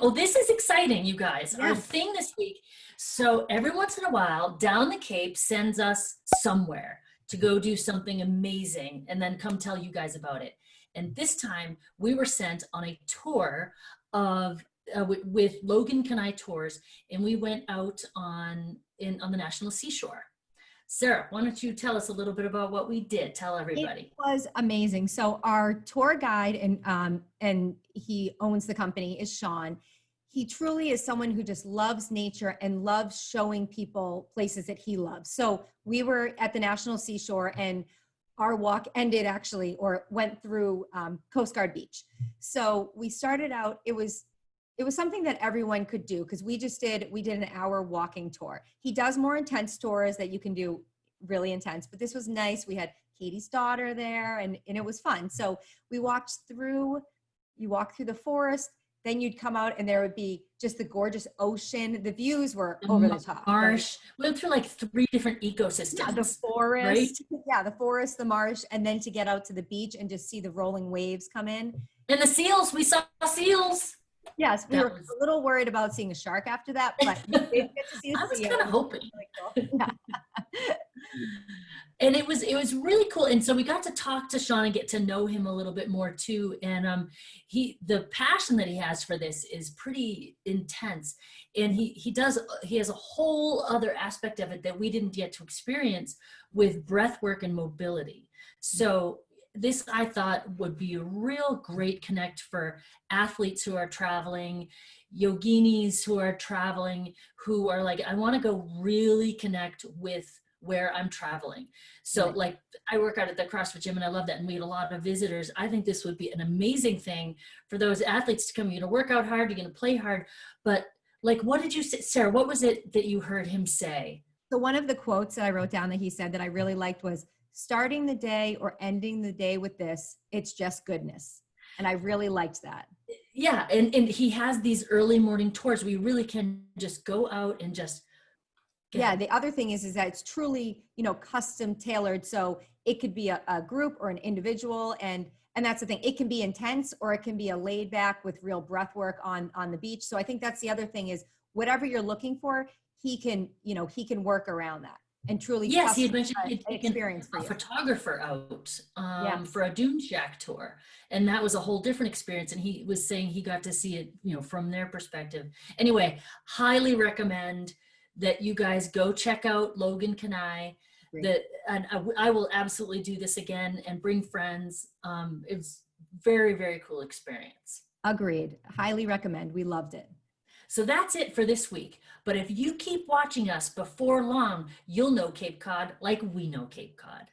Oh, this is exciting, you guys. Our Yes. thing this week. So every once in a while, Down the Cape sends us somewhere to go do something amazing and then come tell you guys about it. And this time we were sent on a tour of with Logan Kinei Tours, and we went out on the National Seashore. Sarah, why don't you tell us a little bit about what we did? Tell It everybody. was amazing. So our tour guide and he owns the company is Shaun. He truly is someone who just loves nature and loves showing people places that he loves. So we were at the National Seashore and our walk ended actually or went through Coast Guard Beach. So we started out, it was something that everyone could do because we did an hour walking tour. He does more intense tours that you can do really intense, but this was nice. We had Katie's daughter there and it was fun. So you walk through the forest, then you'd come out and there would be just the gorgeous ocean. The views were over the top. Marsh. Right? We went through like 3 different ecosystems. Yeah, the forest, right? yeah, the forest, the marsh, and then to get out to the beach and just see the rolling waves come in. And the seals, we saw seals. Yes, we were a little worried about seeing a shark after that, but we did get to see I was seal. kind of hoping. Really cool. Yeah. And it was really cool. And so we got to talk to Shaun and get to know him a little bit more too. And the passion that he has for this is pretty intense. And he has a whole other aspect of it that we didn't get to experience with breath work and mobility. So this I thought would be a real great connect for athletes who are traveling, yoginis who are traveling, who are like, I want to go really connect with where I'm traveling. So Right. like I work out at the CrossFit gym and I love that. And we had a lot of visitors. I think this would be an amazing thing for those athletes to come. You're going to work out hard, you're going to play hard. But like, what did you say, Sarah, what was it that you heard him say? So one of the quotes that I wrote down that he said that I really liked was, starting the day or ending the day with this, it's just goodness. And I really liked that. Yeah. And he has these early morning tours. We really can just go out and just yeah. The other thing is that it's truly, custom tailored. So it could be a group or an individual. And that's the thing. It can be intense or it can be a laid back with real breath work on the beach. So I think that's the other thing is whatever you're looking for, he can work around that. And truly, yes, he had mentioned he'd taken a photographer out yes. for a dune shack tour, and that was a whole different experience. And he was saying he got to see it, from their perspective. Anyway, highly recommend that you guys go check out Logan Kinei. And I will absolutely do this again and bring friends. It's very, very cool experience. Agreed. Highly recommend. We loved it. So that's it for this week. But if you keep watching us, before long, you'll know Cape Cod like we know Cape Cod.